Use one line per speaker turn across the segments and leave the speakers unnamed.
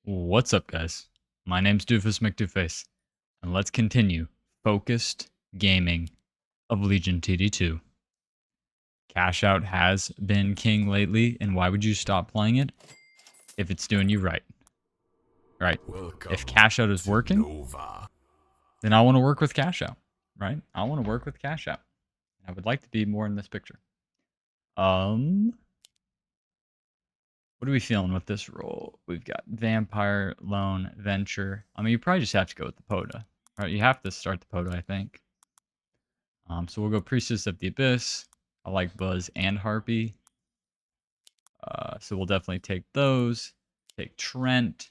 What's up, guys? My name's Doofus Mcdooface, and let's continue focused gaming of Legion TD2. Cash Out has been king lately, and why would you stop playing it if it's doing you right? Right? If Cash Out is working, then I want to work with Cash Out, right? I want to work with Cash Out. I would like to be more in this picture. What are we feeling with this roll? We've got Vampire, Lone, Venture. I mean, you probably just have to go with the Poda, right? You have to start the Poda, I think. So we'll go Priestess of the Abyss. I like Buzz and Harpy. So we'll definitely take those. Take Trent.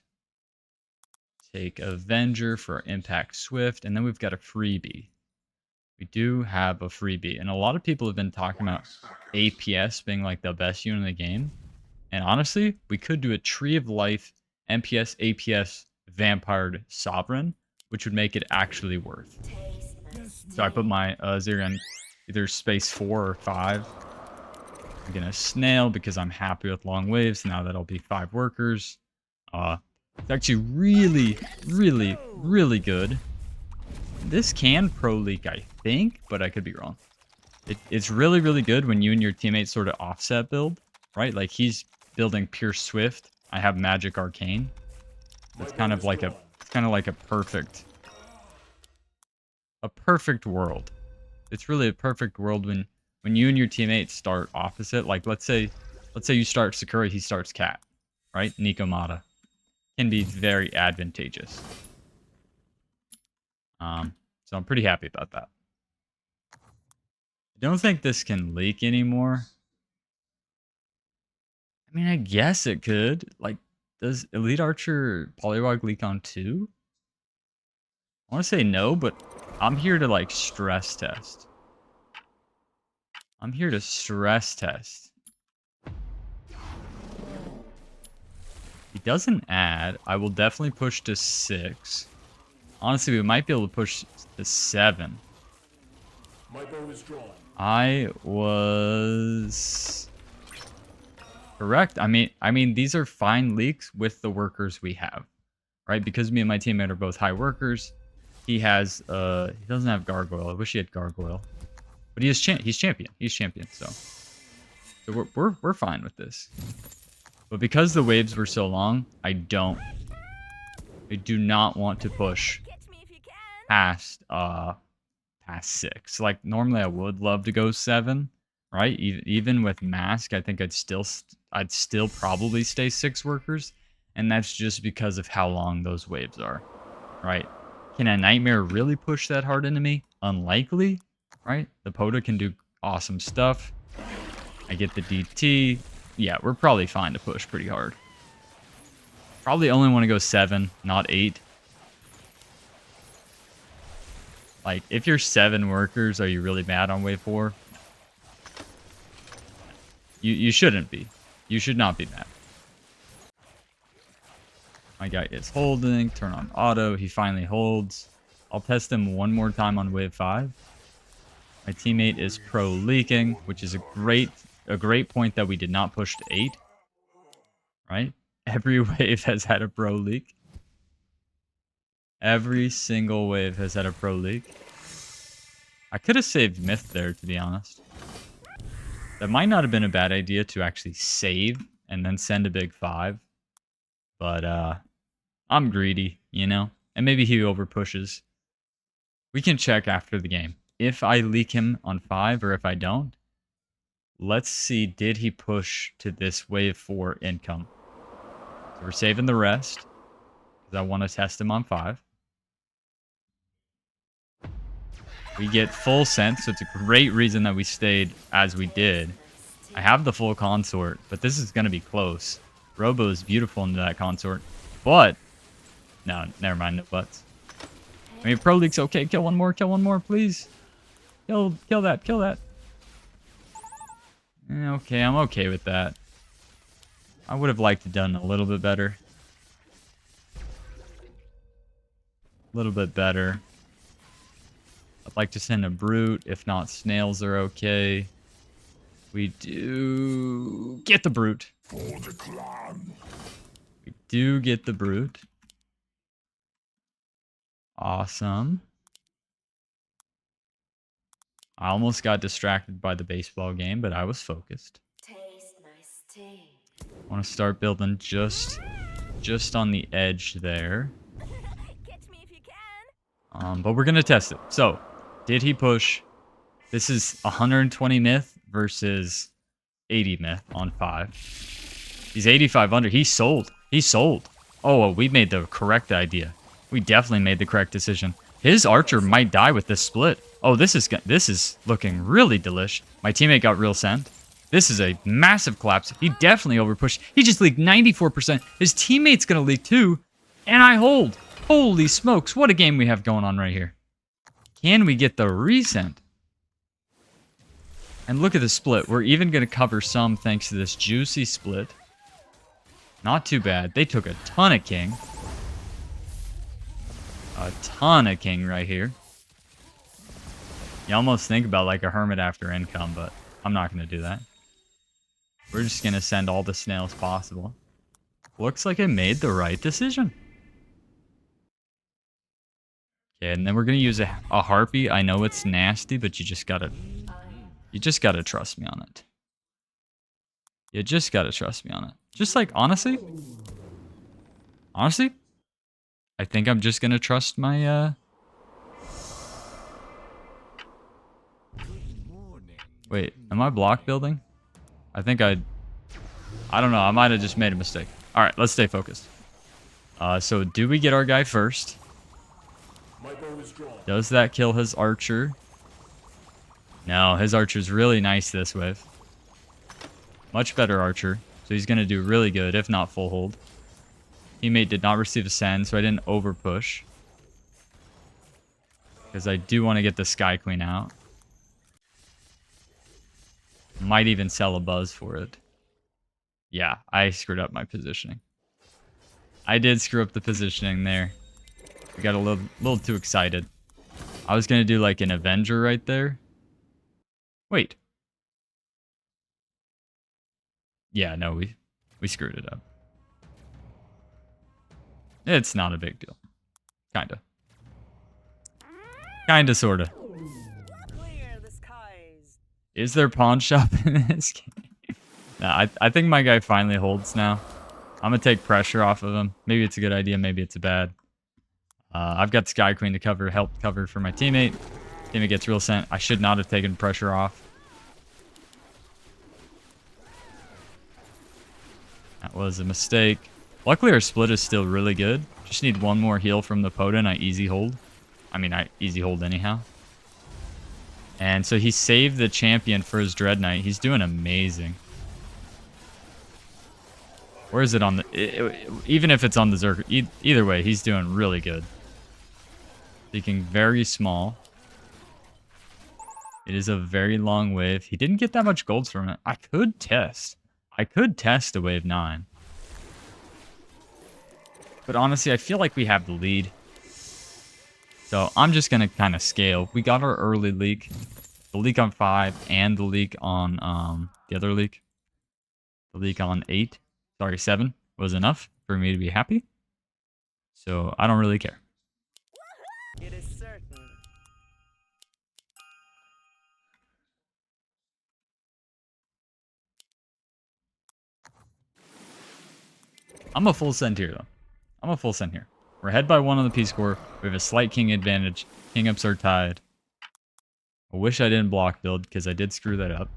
Take Avenger for our Impact Swift. And then we've got a freebie. We do have a freebie. And a lot of people have been talking about APS being like the best unit in the game. And honestly, we could do a Tree of Life, MPS, APS, Vampired Sovereign, which would make it actually worth. So I put my Zerion either space 4 or 5. I'm going to Snail because I'm happy with long waves. Now that'll be 5 workers. It's actually really, really, really good. This can pro leak, I think, but I could be wrong. It's really, really good when you and your teammates sort of offset build, right? Like he's building pure Swift. I have Magic Arcane. It's kind of like a perfect world. It's really a perfect world when you and your teammates start opposite. Like let's say you start Sakura, he starts Cat, right? Nikomata can be very advantageous. So I'm pretty happy about that. I don't think this can leak anymore. I mean, I guess it could. Like, does Elite Archer Polywog leak on 2? I want to say no, but I'm here to, like, stress test. I'm here to stress test. He doesn't add. I will definitely push to 6. Honestly, we might be able to push to 7.
My bow is drawn.
I was correct. I mean, these are fine leaks with the workers we have, right? Because me and my teammate are both high workers. He has, he doesn't have Gargoyle. I wish he had Gargoyle, but he's champion. He's champion. So we're fine with this. But because the waves were so long, I do not want to push past past 6. Like normally I would love to go 7, right? Even with Mask, I think I'd still probably stay 6 workers, and that's just because of how long those waves are, right? Can a Nightmare really push that hard into me? Unlikely, right? The Poda can do awesome stuff. I get the DT. Yeah, we're probably fine to push pretty hard. Probably only want to go 7, not 8. Like, if you're 7 workers, are you really mad on wave 4? You shouldn't be. You should not be mad. My guy is holding. Turn on auto. He finally holds. I'll test him one more time on wave 5. My teammate is pro leaking, which is a great point that we did not push to 8. Right? Every wave has had a pro leak. Every single wave has had a pro leak. I could have saved Myth there, to be honest. That might not have been a bad idea to actually save and then send a big 5. But I'm greedy, you know? And maybe he over pushes. We can check after the game. If I leak him on 5 or if I don't, let's see, did he push to this wave 4 income? So we're saving the rest because I want to test him on 5. We get full sense, so it's a great reason that we stayed as we did. I have the full consort, but this is going to be close. Robo is beautiful into that consort, but... No, never mind, no buts. I mean, Pro League's okay. Kill one more, please. Kill that. Okay, I'm okay with that. I would have liked to done a little bit better. I'd like to send a Brute. If not, Snails are okay. We do... Get the Brute.
For the clan.
We do get the brute. Awesome. I almost got distracted by the baseball game, but I was focused.
Taste my sting.
I want to start building just on the edge there.
Catch me if you can.
But we're going to test it. So, did he push? This is 120 myth versus 80 myth on 5. He's 85 under. He sold. He sold. Oh, well, we made the correct idea. We definitely made the correct decision. His archer might die with this split. Oh, this is looking really delish. My teammate got real sent. This is a massive collapse. He definitely overpushed. He just leaked 94%. His teammate's going to leak too. And I hold. Holy smokes. What a game we have going on right here. Can we get the resend? And look at the split. We're even going to cover some thanks to this juicy split. Not too bad. They took a ton of king. A ton of king right here. You almost think about like a hermit after income, but I'm not going to do that. We're just going to send all the snails possible. Looks like I made the right decision. Okay, and then we're going to use a harpy. I know it's nasty, but you just got to trust me on it. You just got to trust me on it. Just like, honestly, I think I'm just going to trust my, Wait, am I block building? I think I don't know. I might have just made a mistake. All right, let's stay focused. So do we get our guy first?
My bow is drawn.
Does that kill his archer? No, his archer's really nice this wave. Much better archer. So he's going to do really good, if not full hold. Teammate did not receive a send, so I didn't over push. Because I do want to get the Sky Queen out. Might even sell a buzz for it. Yeah, I screwed up my positioning. I did screw up the positioning there. I got a little too excited. I was going to do like an Avenger right there. Wait. Yeah, no, we screwed it up. It's not a big deal. Kinda. Kinda, sorta.
Clear the skies.
Is there pawn shop in this game? Nah, I think my guy finally holds now. I'm gonna take pressure off of him. Maybe it's a good idea, maybe it's a bad. I've got Sky Queen to cover, help cover for my teammate. Teammate gets real sent. I should not have taken pressure off. That was a mistake. Luckily, our split is still really good. Just need one more heal from the Poda and I easy hold. I mean, I easy hold anyhow. And so he saved the champion for his Dread Knight. He's doing amazing. Where is it on the... even if it's on the Zerg... either way, he's doing really good. Leaking very small. It is a very long wave. He didn't get that much golds from it. I could test. I could test a wave 9. But honestly, I feel like we have the lead. So I'm just going to kind of scale. We got our early leak. The leak on 5 and the leak on the other leak. The leak on 8. Sorry, 7 was enough for me to be happy. So I don't really care.
It is certain.
I'm a full send here, though. I'm a full send here. We're ahead by 1 on the P-score. We have a slight king advantage. King ups are tied. I wish I didn't block build, because I did screw that up.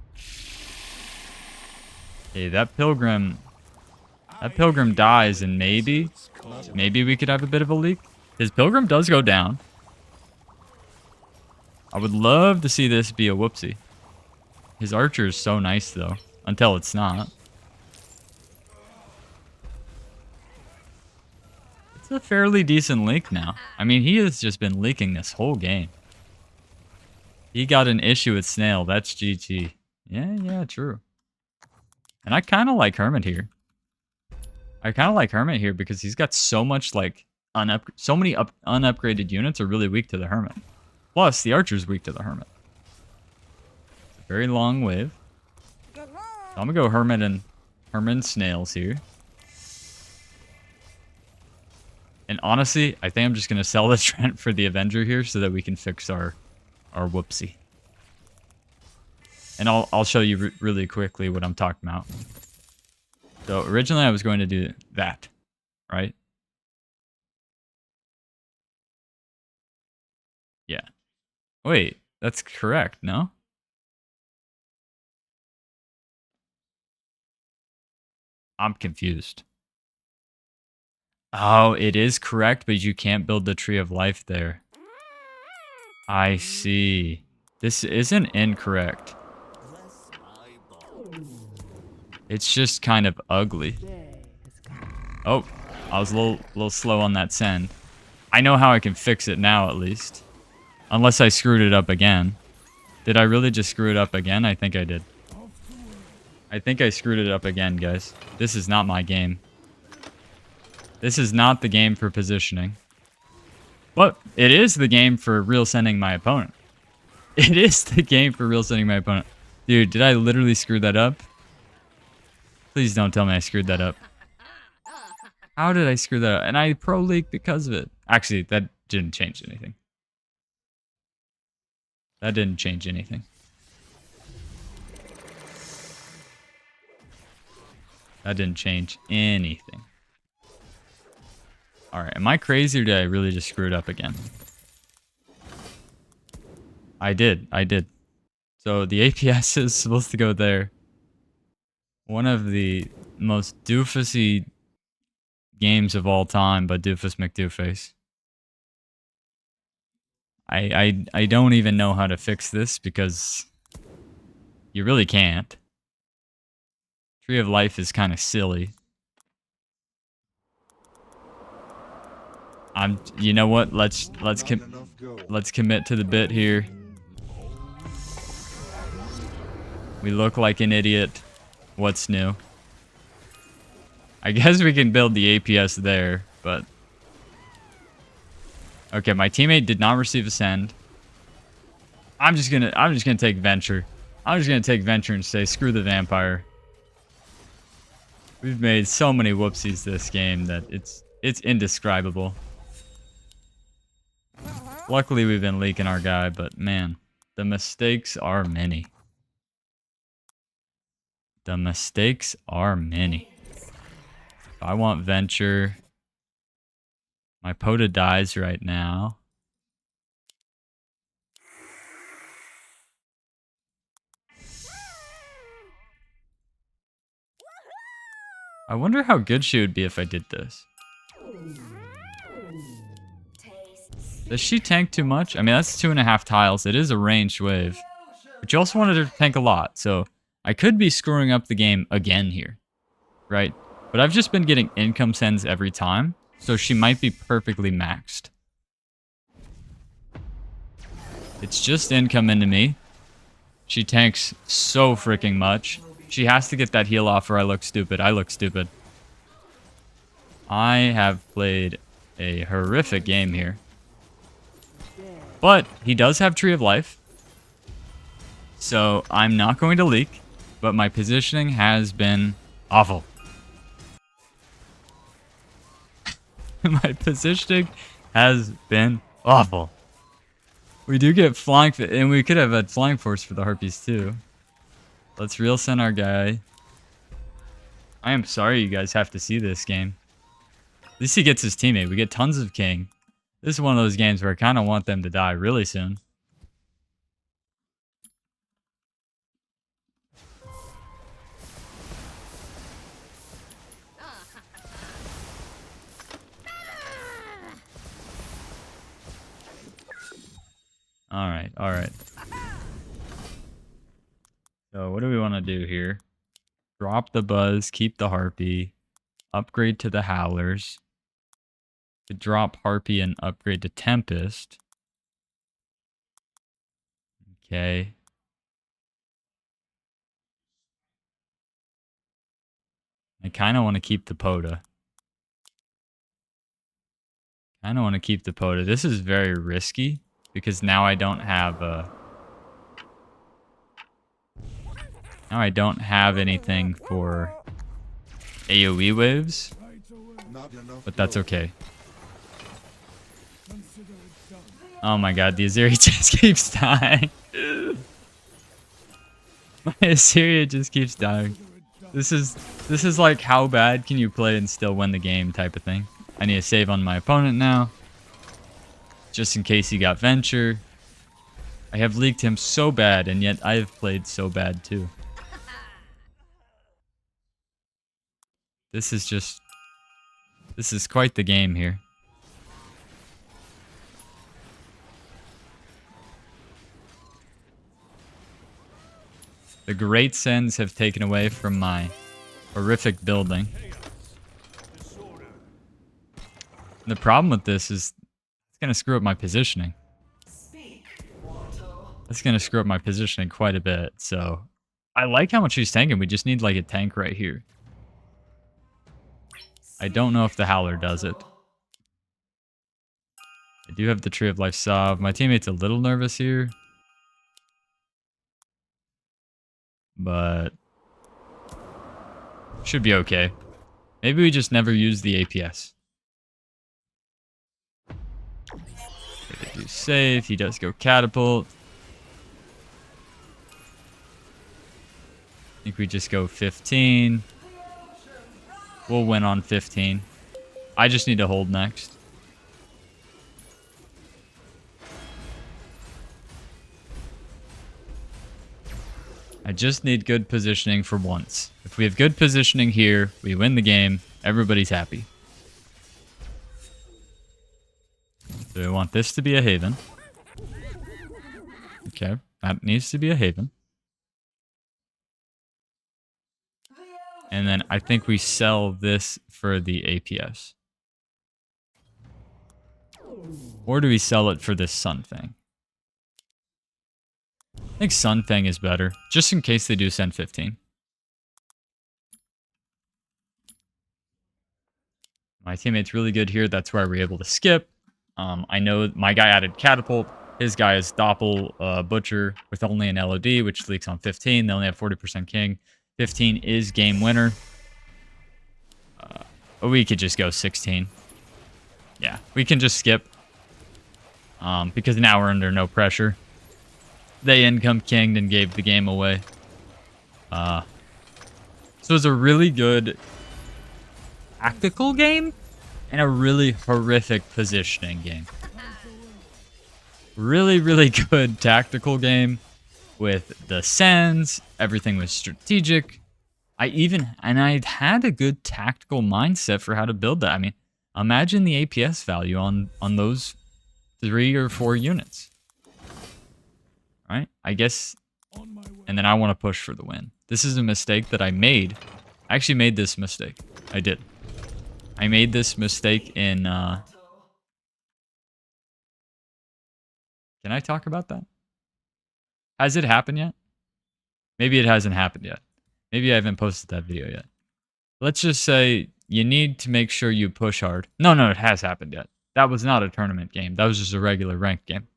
Okay, that Pilgrim dies, and maybe we could have a bit of a leak. His Pilgrim does go down. I would love to see this be a whoopsie. His archer is so nice, though, until it's not. It's a fairly decent leak now. I mean, he has just been leaking this whole game. He got an issue with Snail. That's GG. Yeah, true. And I kind of like Hermit here. Because he's got so much, like, so many unupgraded units are really weak to the Hermit. Plus, the Archer's weak to the Hermit. It's a very long wave. So I'm going to go Hermit and Snails here. And honestly, I think I'm just going to sell the Trent for the Avenger here so that we can fix our whoopsie. And I'll show you really quickly what I'm talking about. So originally I was going to do that, right? Yeah. Wait, that's correct, no? I'm confused. Oh, it is correct, but you can't build the Tree of Life there. I see. This isn't incorrect. It's just kind of ugly. Oh, I was a little slow on that send. I know how I can fix it now, at least. Unless I screwed it up again. Did I really just screw it up again? I think I did. I think I screwed it up again, guys. This is not my game. This is not the game for positioning. But it is the game for real sending my opponent. It is the game for real sending my opponent. Dude, did I literally screw that up? Please don't tell me I screwed that up. How did I screw that up? And I pro leaked because of it. Actually, that didn't change anything. That didn't change anything. That didn't change anything. Alright, am I crazy or did I really just screw it up again? I did. So the APS is supposed to go there. One of the most doofusy games of all time, but Doofus Mcdooface. I don't even know how to fix this because you really can't. Tree of Life is kind of silly. You know what? Let's commit to the bit here. We look like an idiot. What's new? I guess we can build the APS there, but okay, my teammate did not receive a send. I'm just gonna take Venture. I'm just gonna take Venture and say screw the Vampire. We've made so many whoopsies this game that it's indescribable. Luckily we've been leaking our guy, but man, the mistakes are many. The mistakes are many. I want Venture. My Poda dies right now. I wonder how good she would be if I did this. Does she tank too much? I mean, that's 2.5 tiles. It is a ranged wave. But you also wanted her to tank a lot, so I could be screwing up the game again here. Right? But I've just been getting income sends every time, so she might be perfectly maxed. It's just income into me. She tanks so freaking much. She has to get that heal off or I look stupid. I look stupid. I have played a horrific game here. But he does have Tree of Life. So I'm not going to leak. But my positioning has been awful. My positioning has been awful. We do get flying, and we could have had flying force for the harpies too. Let's real send our guy. I am sorry you guys have to see this game. At least he gets his teammate. We get tons of king. This is one of those games where I kind of want them to die really soon. Alright, alright. So what do we want to do here? Drop the buzz, keep the harpy, upgrade to the howlers. To drop harpy and upgrade to tempest. Okay. I kind of want to keep the Poda. This is very risky because now I don't have anything for AoE waves, but that's okay. Oh my god, the Aziri just keeps dying. My Assyria just keeps dying. This is like how bad can you play and still win the game type of thing. I need to save on my opponent now. Just in case he got Venture. I have leaked him so bad, and yet I have played so bad too. This is quite the game here. The Great Sins have taken away from my horrific building. The problem with this is it's going to screw up my positioning. It's going to screw up my positioning quite a bit, so I like how much he's tanking. We just need like a tank right here. I don't know if the Howler does it. I do have the Tree of Life Salve. My teammate's a little nervous here. But should be okay. Maybe we just never use the APS. They do save. He does go catapult. I think we just go 15. We'll win on 15. I just need to hold next. I just need good positioning for once. If we have good positioning here, we win the game. Everybody's happy. So we want this to be a haven. Okay, that needs to be a haven. And then I think we sell this for the APS. Or do we sell it for this Sun Fang? I think Sun Fang is better, just in case they do send 15. My teammate's really good here. That's why we're able to skip. I know my guy added Catapult. His guy is Doppel Butcher with only an LOD, which leaks on 15. They only have 40% King. 15 is game winner. But we could just go 16. Yeah, we can just skip. Because now we're under no pressure. They income kinged and gave the game away. So it's a really good tactical game and a really horrific positioning game. Really, really good tactical game with the sends. Everything was strategic. I had a good tactical mindset for how to build that. I mean, imagine the APS value on those 3 or 4 units. Right? I guess, and then I want to push for the win. This is a mistake that I made. I actually made this mistake. I did. I made this mistake in, can I talk about that? Has it happened yet? Maybe it hasn't happened yet. Maybe I haven't posted that video yet. Let's just say you need to make sure you push hard. No, it has happened yet. That was not a tournament game. That was just a regular ranked game.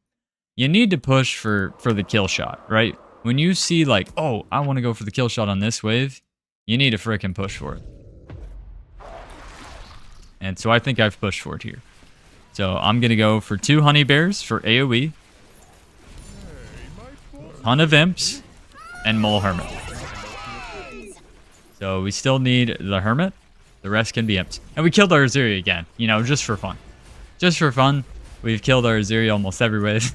You need to push for the kill shot, right? When you see like, oh, I want to go for the kill shot on this wave, you need to frickin' push for it. And so I think I've pushed for it here. So I'm going to go for 2 honey bears for AoE. Ton of imps. And mole hermit. So we still need the hermit. The rest can be imps. And we killed our Aziri again. You know, just for fun. Just for fun. We've killed our Aziri almost every wave.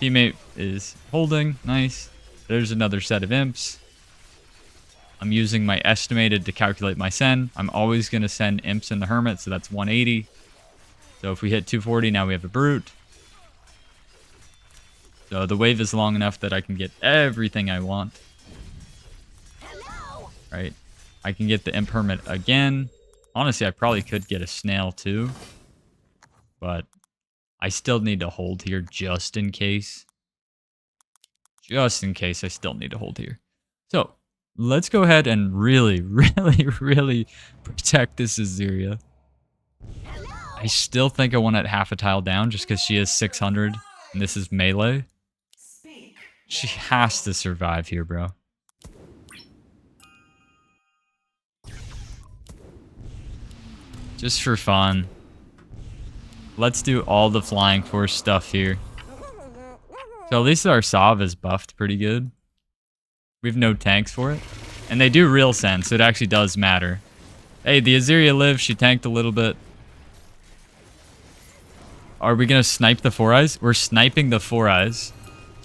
Teammate is holding. Nice. There's another set of imps. I'm using my estimated to calculate my send. I'm always going to send imps in the hermit, so that's 180. So if we hit 240, now we have a brute. So the wave is long enough that I can get everything I want. Right? I can get the imp hermit again. Honestly, I probably could get a snail too. But I still need to hold here just in case. Just in case I still need to hold here. So, let's go ahead and really, really, really protect this Azuria. I still think I want it half a tile down just because she is 600 and this is melee. She has to survive here, bro. Just for fun. Let's do all the flying force stuff here. So at least our Sov is buffed pretty good. We have no tanks for it. And they do real sense, so it actually does matter. Hey, the Azeria lives. She tanked a little bit. Are we going to snipe the 4-eyes? We're sniping the 4-eyes.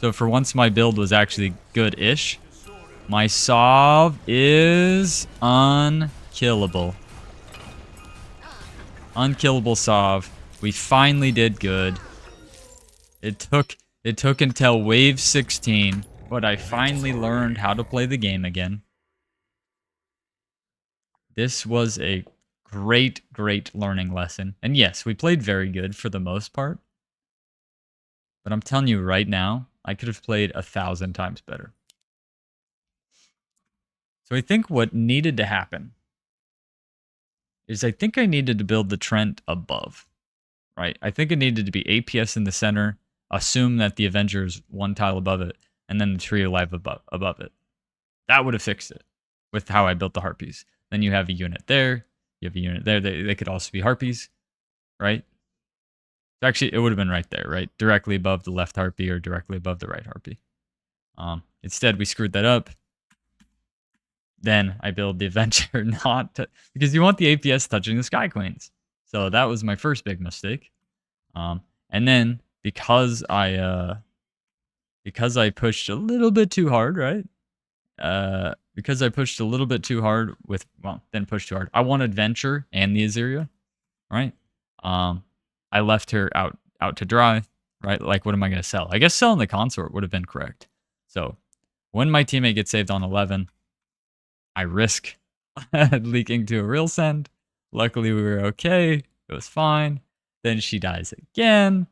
So for once, my build was actually good-ish. My Sov is unkillable. Unkillable Sov. We finally did good. It took until wave 16, but I finally learned how to play the game again. This was a great, great learning lesson. And yes, we played very good for the most part. But I'm telling you right now, I could have played 1,000 times better. So I think what needed to happen is I think I needed to build the Trent above, right? I think it needed to be APS in the center, assume that the Avenger is one tile above it, and then the Trio Live above it. That would have fixed it with how I built the Harpies. Then you have a unit there, you have a unit there. They could also be Harpies, right? Actually, it would have been right there, right? Directly above the left Harpy or directly above the right Harpy. Instead, we screwed that up. Then I build the Avenger because you want the APS touching the Sky Queens. So that was my first big mistake. And then because I pushed a little bit too hard, right? Because I pushed a little bit too hard then pushed too hard. I wanted Venture and the Azeria, right? I left her out to dry, right? Like, what am I going to sell? I guess selling the Consort would have been correct. So when my teammate gets saved on 11, I risk leaking to a real send. Luckily, we were okay. It was fine. Then she dies again.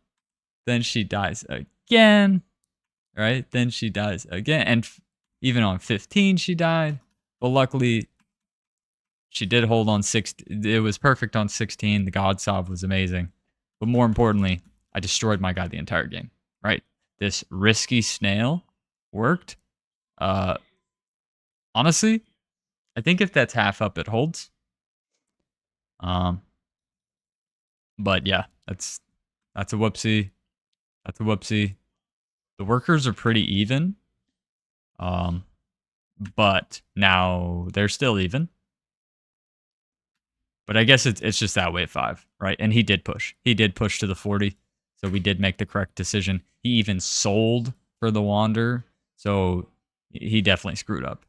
Then she dies again, right? Then she dies again. And even on 15, she died. But luckily, she did hold on 16. It was perfect on 16. The God Sov was amazing. But more importantly, I destroyed my guy the entire game, right? This risky snail worked. Honestly, I think if that's half up, it holds. But yeah, that's a whoopsie. That's a whoopsie. The workers are pretty even. But now they're still even. But I guess it's just that way at 5, right? And he did push. He did push to the 40. So we did make the correct decision. He even sold for the Wander. So he definitely screwed up.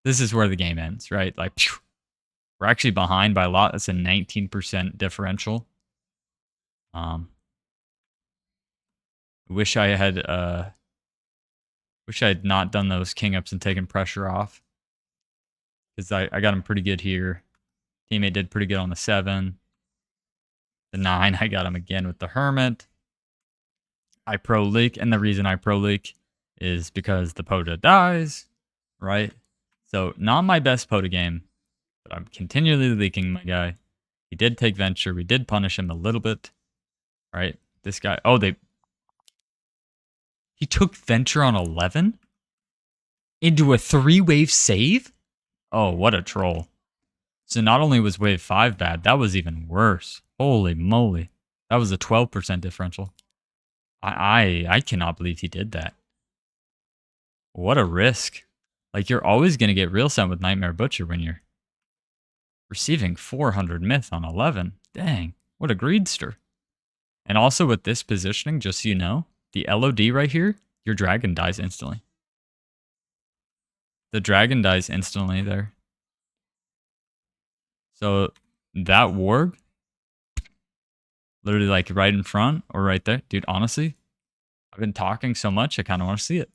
This is where the game ends, right? Like, phew, we're actually behind by a lot. That's a 19% differential. Wish I had not done those king ups and taken pressure off. Because I got him pretty good here. Teammate did pretty good on the 7. The 9, I got him again with the Hermit. I pro leak, and the reason I pro leak is because the POTA dies, right? So not my best POTA game, but I'm continually leaking my guy. He did take Venture. We did punish him a little bit, right? This guy, he took Venture on 11 into a 3-wave save? Oh, what a troll. So not only was wave 5 bad, that was even worse. Holy moly. That was a 12% differential. I cannot believe he did that. What a risk. Like, you're always going to get real sent with Nightmare Butcher when you're receiving 400 myth on 11. Dang, what a greedster. And also with this positioning, just so you know, the LOD right here, your dragon dies instantly. The dragon dies instantly there. So that warg, literally like right in front or right there. Dude, honestly, I've been talking so much, I kind of want to see it.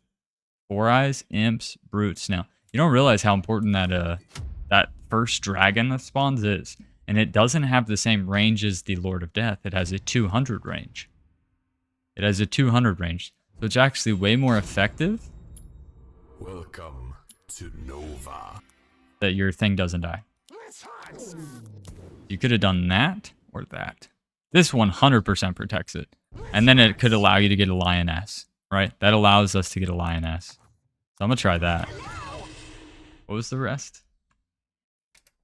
4-eyes, imps, brutes. Now, you don't realize how important that first dragon that spawns is. And it doesn't have the same range as the Lord of Death. It has a 200 range. It has a 200 range. So it's actually way more effective.
Welcome to Nova.
That your thing doesn't die. You could have done that or that. This 100% protects it. And then it could allow you to get a lioness, right? That allows us to get a lioness. So I'm going to try that. What was the rest?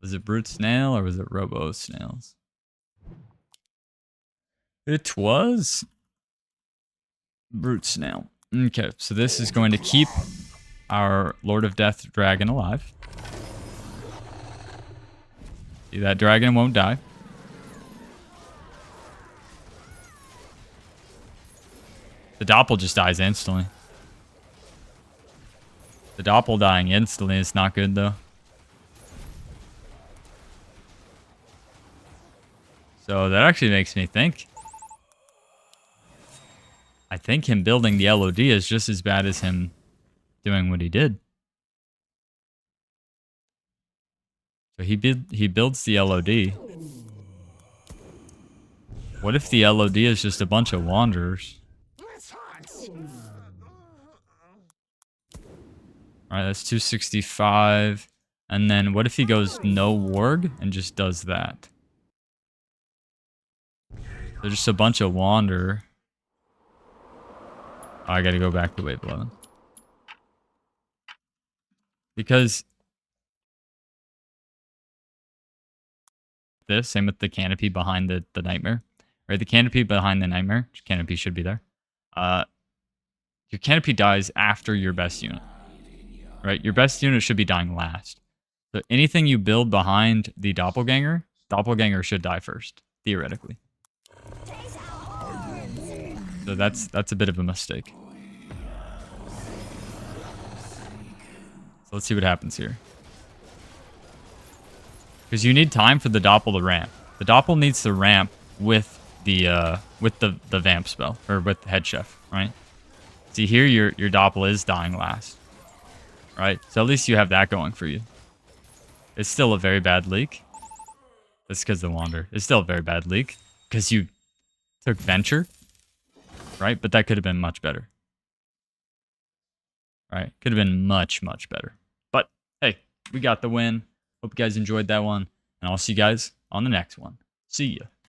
Was it brute snail or was it robo snails? It was Brute Snail. Okay, so this is going to keep our Lord of Death dragon alive. See, that dragon won't die. The Doppel just dies instantly. The Doppel dying instantly is not good, though. So that actually makes me think. I think him building the LOD is just as bad as him doing what he did. So he builds the LOD. What if the LOD is just a bunch of wanderers? Alright, that's 265. And then what if he goes no warg and just does that? They're just a bunch of wander. Oh, I gotta go back to wave 11. Because this, same with the canopy behind the nightmare. Right, the canopy behind the nightmare. Canopy should be there. Your canopy dies after your best unit. Right, your best unit should be dying last. So anything you build behind the doppelganger should die first, theoretically. So that's a bit of a mistake. So let's see what happens here. Because you need time for the Doppel to ramp. The Doppel needs to ramp with the vamp spell, or with the head chef, right? See here, your Doppel is dying last, right? So at least you have that going for you. It's still a very bad leak. That's because the Wander. It's still a very bad leak because you took Venture, right? But that could have been much better, right? Could have been much better. But hey, we got the win. Hope you guys enjoyed that one, and I'll see you guys on the next one. See ya.